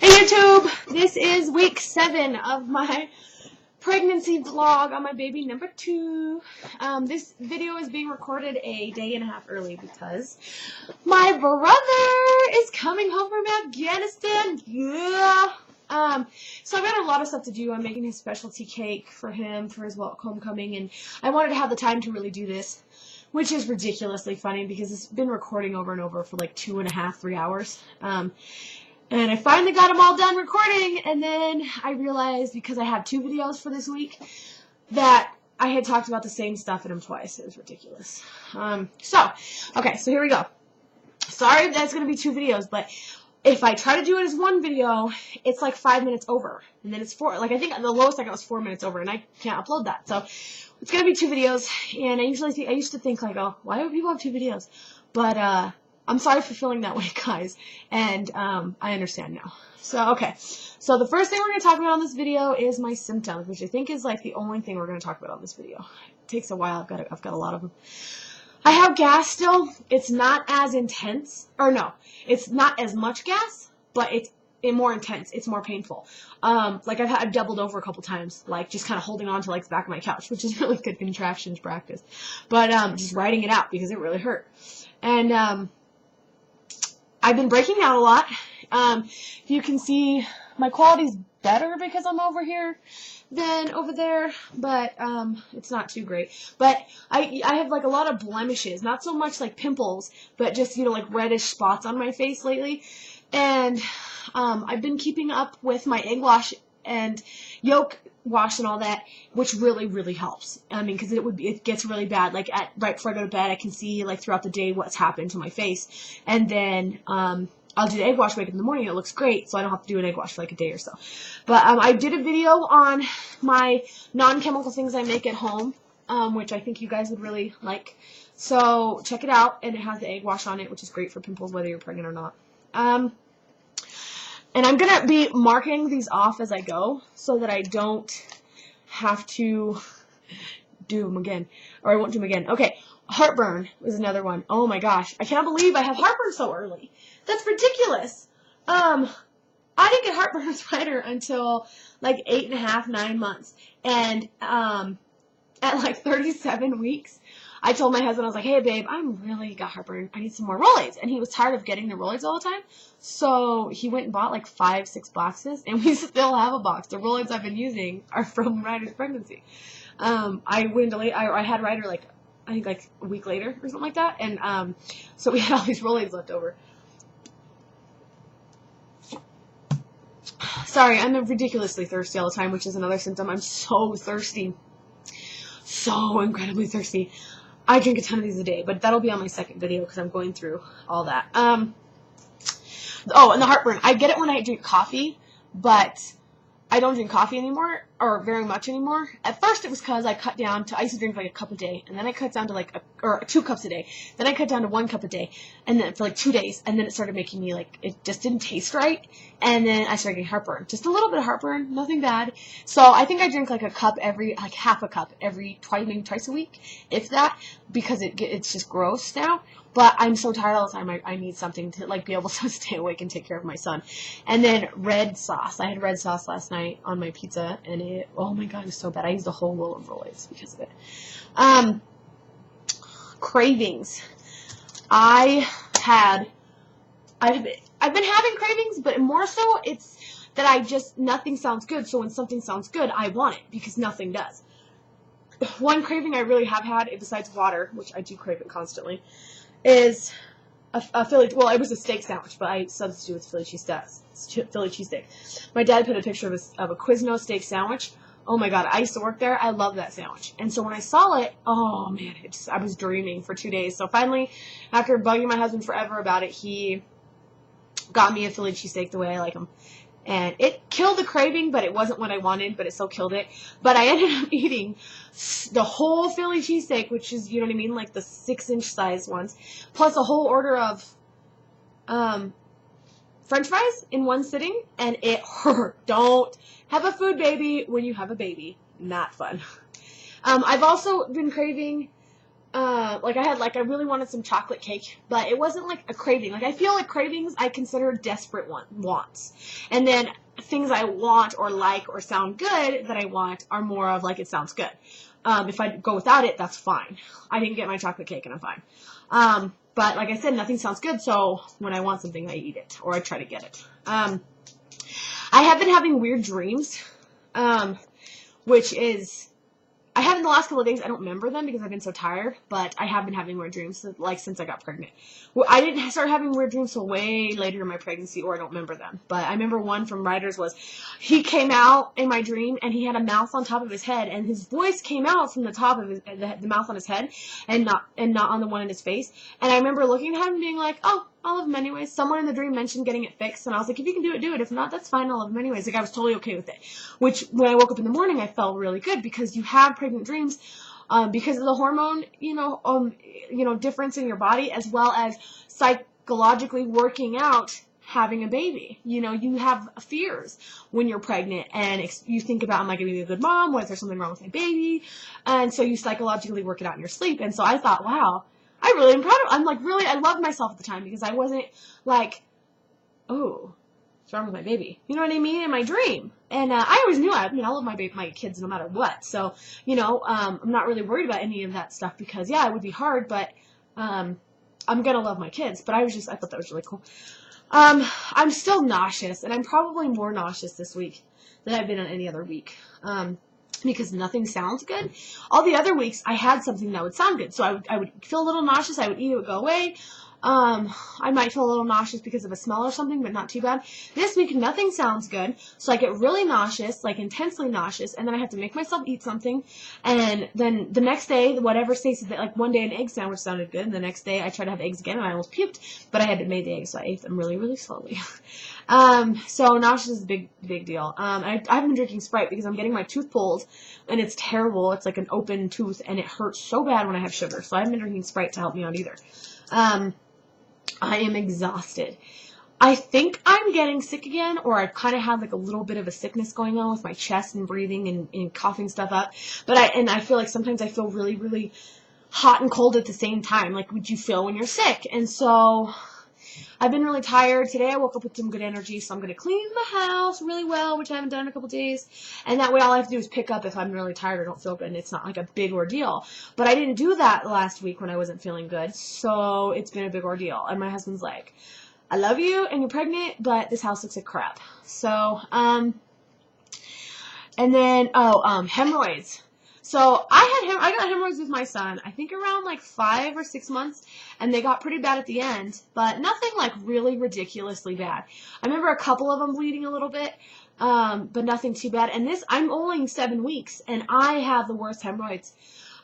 Hey YouTube, this is week 7 of my pregnancy vlog on my baby number 2. This video is being recorded a day and a half early because my brother is coming home from Afghanistan. Yeah. So I've got a lot of stuff to do. I'm making his specialty cake for him for his homecoming, and I wanted to have the time to really do this, which is ridiculously funny because it's been recording over and over for like 2.5, 3 hours. And I finally got them all done recording, and then I realized, because I have 2 videos for this week, that I had talked about the same stuff in them twice. It was ridiculous. Okay, so here we go. Sorry that's going to be 2 videos, but if I try to do it as one video, it's like 5 minutes over. And then it's 4, like I think the lowest I got was 4 minutes over, and I can't upload that. So it's going to be 2 videos, and I used to think like, oh, why do people have 2 videos? But, I'm sorry for feeling that way, guys, and I understand now. So, okay, so the first thing we're going to talk about on this video is my symptoms, which I think is like the only thing we're going to talk about on this video. It takes a while. I've got a lot of them. I have gas still. It's not as intense, or no, it's not as much gas, but it's more intense. It's more painful. Like I've doubled over a couple times, like just kind of holding on to like the back of my couch, which is really good contraction practice. But just writing it out because it really hurt. And I've been breaking out a lot. You can see my quality's better because I'm over here than over there, but it's not too great. But I have like a lot of blemishes, not so much like pimples, but just, you know, like reddish spots on my face lately. And I've been keeping up with my egg wash and yolk wash and all that, which really, really helps. I mean, because it gets really bad. Like right before I go to bed, I can see like throughout the day what's happened to my face, and then I'll do the egg wash, wake up in the morning, it looks great, so I don't have to do an egg wash for like a day or so. But I did a video on my non-chemical things I make at home, which I think you guys would really like. So check it out, and it has the egg wash on it, which is great for pimples whether you're pregnant or not. And I'm going to be marking these off as I go so that I don't have to do them again. Or I won't do them again. Okay, heartburn is another one. Oh my gosh. I cannot believe I have heartburn so early. That's ridiculous. I didn't get heartburn with Ryder until like 8.5, 9 months. And at like 37 weeks, I told my husband, I was like, hey, babe, I'm really got heartburn. I need some more Rolaids. And he was tired of getting the Rolaids all the time. So he went and bought like 5, 6 boxes. And we still have a box. The Rolaids I've been using are from Ryder's pregnancy. I had Ryder like, I think like a week later or something like that. And so we had all these Rolaids left over. Sorry, I'm ridiculously thirsty all the time, which is another symptom. I'm so thirsty. So incredibly thirsty. I drink a ton of these a day, but that'll be on my second video because I'm going through all that. Oh, and the heartburn. I get it when I drink coffee, but I don't drink coffee anymore, or very much anymore. At first, it was because I cut down to, I used to drink like a cup a day, and then I cut down to like, or 2 cups a day. Then I cut down to 1 cup a day, and then for like 2 days, and then it started making me like, it just didn't taste right, and then I started getting heartburn. Just a little bit of heartburn, nothing bad. So I think I drink like a cup like half a cup every maybe twice a week, if that, because it's just gross now. But I'm so tired all the time, I need something to like be able to stay awake and take care of my son. And then red sauce. I had red sauce last night on my pizza, and it, oh my god, it was so bad. I used a whole roll of Rolaids because of it. Cravings. I've been having cravings, but more so it's that nothing sounds good. So when something sounds good, I want it because nothing does. One craving I really have had, besides water, which I do crave it constantly, is a Philly, well, it was a steak sandwich, but I substitute with Philly cheesesteak. My dad put a picture of a Quiznos steak sandwich. Oh my god, I used to work there. I love that sandwich. And so when I saw it, oh man, I was dreaming for 2 days. So finally, after bugging my husband forever about it, he got me a Philly cheesesteak the way I like them. And it killed the craving, but it wasn't what I wanted, but it still killed it. But I ended up eating the whole Philly cheesesteak, which is, you know what I mean, like the 6-inch size ones, plus a whole order of French fries in one sitting, and it hurt. Don't have a food baby when you have a baby. Not fun. I've also been craving like I really wanted some chocolate cake, but it wasn't like a craving. Like I feel like cravings I consider desperate wants. And then things I want or like or sound good that I want are more of like it sounds good. If I go without it, that's fine. I didn't get my chocolate cake and I'm fine. But like I said, nothing sounds good, so when I want something, I eat it or I try to get it. I have been having weird dreams, which is, I have in the last couple of days. I don't remember them because I've been so tired, but I have been having weird dreams like since I got pregnant. Well, I didn't start having weird dreams till way later in my pregnancy, or I don't remember them. But I remember one from Writers was, he came out in my dream and he had a mouth on top of his head, and his voice came out from the top of the mouth on his head, and not on the one in his face. And I remember looking at him and being like, oh, I'll love him anyways. Someone in the dream mentioned getting it fixed, and I was like, if you can do it, do it. If not, that's fine. I'll love him anyways. Like, I was totally okay with it. Which, when I woke up in the morning, I felt really good, because you have pregnant dreams because of the hormone, difference in your body, as well as psychologically working out having a baby. You have fears when you're pregnant, and you think about, am I going to be a good mom? Was there something wrong with my baby? And so you psychologically work it out in your sleep. And so I thought, wow, I really am proud of, I loved myself at the time, because I wasn't like, oh, what's wrong with my baby? You know what I mean? In my dream. And I always knew I love my kids no matter what. So, I'm not really worried about any of that stuff, because yeah, it would be hard, but I'm going to love my kids. But I thought that was really cool. I'm still nauseous, and I'm probably more nauseous this week than I've been on any other week. Because nothing sounds good. All the other weeks, I had something that would sound good. So I would feel a little nauseous. I would eat, it would go away. I might feel a little nauseous because of a smell or something, but not too bad. This week, nothing sounds good. So I get really nauseous, like intensely nauseous, and then I have to make myself eat something. And then the next day, whatever stays, like one day an egg sandwich sounded good, and the next day I tried to have eggs again, and I almost puked, but I had made the eggs, so I ate them really, really slowly. So nauseous is a big deal. I've been drinking Sprite because I'm getting my tooth pulled, and it's terrible. It's like an open tooth, and it hurts so bad when I have sugar. So I haven't been drinking Sprite to help me out either. I am exhausted. I think I'm getting sick again, or I kind of have like a little bit of a sickness going on with my chest and breathing and coughing stuff up. But I feel like sometimes I feel really, really hot and cold at the same time. Like, would you feel when you're sick? And so I've been really tired. Today I woke up with some good energy, so I'm going to clean the house really well, which I haven't done in a couple days. And that way all I have to do is pick up if I'm really tired or don't feel good, and it's not like a big ordeal. But I didn't do that last week when I wasn't feeling good, so it's been a big ordeal. And my husband's like, I love you and you're pregnant, but this house looks like crap. So, and then, hemorrhoids. So I got hemorrhoids with my son, I think around like 5 or 6 months, and they got pretty bad at the end, but nothing like really ridiculously bad. I remember a couple of them bleeding a little bit, but nothing too bad. And I'm only 7 weeks, and I have the worst hemorrhoids.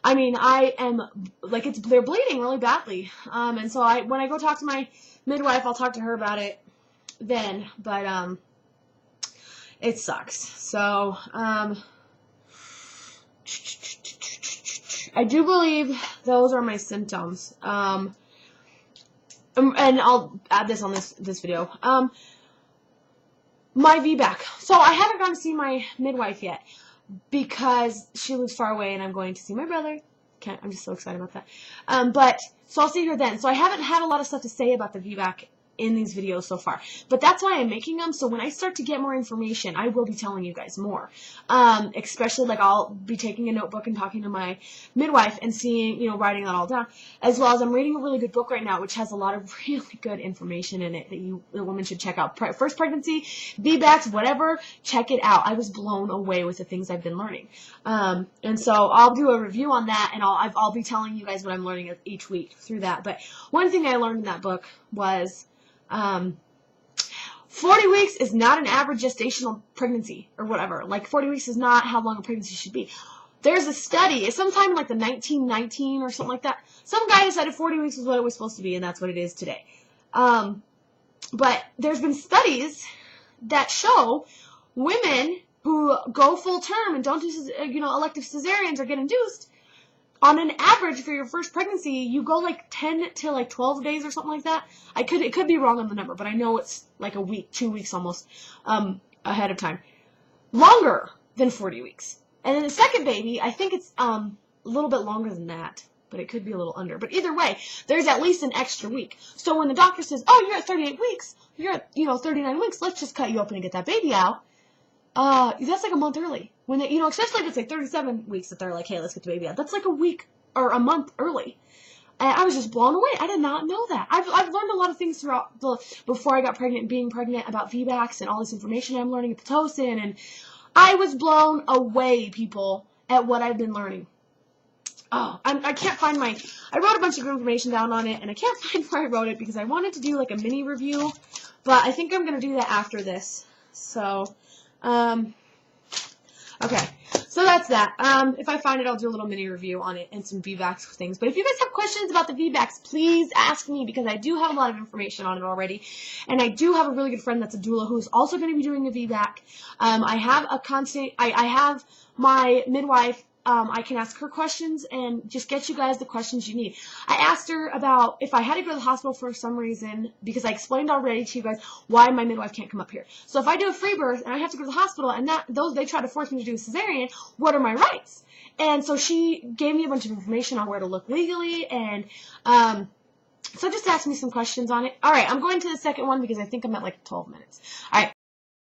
I mean, I am, like, they're bleeding really badly. And so when I go talk to my midwife, I'll talk to her about it then, but, it sucks. So, I do believe those are my symptoms. And I'll add this on this video. My vbac. So I haven't gone to see my midwife yet because she lives far away, and I'm going to see my brother. I'm just so excited about that. So I'll see her then. So I haven't had a lot of stuff to say about the vbac in these videos so far, but that's why I'm making them. So when I start to get more information, I will be telling you guys more. Especially, like, I'll be taking a notebook and talking to my midwife and seeing, writing that all down, as well as I'm reading a really good book right now, which has a lot of really good information in it that the woman should check out. First pregnancy, vbacs, whatever, check it out. I was blown away with the things I've been learning. And so I'll do a review on that, and I'll be telling you guys what I'm learning each week through that. But one thing I learned in that book was 40 weeks is not an average gestational pregnancy or whatever. Like, 40 weeks is not how long a pregnancy should be. There's a study, it's sometime like the 1919 or something like that. Some guy decided 40 weeks was what it was supposed to be, and that's what it is today. But there's been studies that show women who go full term and don't do, elective cesareans or get induced, on an average for your first pregnancy, you go like 10 to like 12 days or something like that. It could be wrong on the number, but I know it's like a week, 2 weeks almost, ahead of time. Longer than 40 weeks. And then the second baby, I think it's, a little bit longer than that. but it could be a little under. But either way, there's at least an extra week. So when the doctor says, oh, you're at 38 weeks, you're at, 39 weeks, let's just cut you open and get that baby out. That's like a month early. When they, especially if it's like 37 weeks that they're like, hey, let's get the baby out. That's like a week or a month early. And I was just blown away. I did not know that. I've learned a lot of things throughout before I got pregnant and being pregnant about VBACs and all this information I'm learning at Pitocin, and I was blown away, people, at what I've been learning. Oh, I can't find I wrote a bunch of information down on it, and I can't find where I wrote it because I wanted to do like a mini review, but I think I'm going to do that after this. So, okay. So that's that. If I find it, I'll do a little mini review on it and some VBACs things. But if you guys have questions about the VBACs, please ask me because I do have a lot of information on it already. And I do have a really good friend that's a doula who's also going to be doing a VBAC. I have I have my midwife. I can ask her questions and just get you guys the questions you need. I asked her about if I had to go to the hospital for some reason, because I explained already to you guys why my midwife can't come up here. So if I do a free birth and I have to go to the hospital and they try to force me to do a cesarean, what are my rights? And so she gave me a bunch of information on where to look legally, and so just ask me some questions on it. All right, I'm going to the second one because I think I'm at like 12 minutes. All right.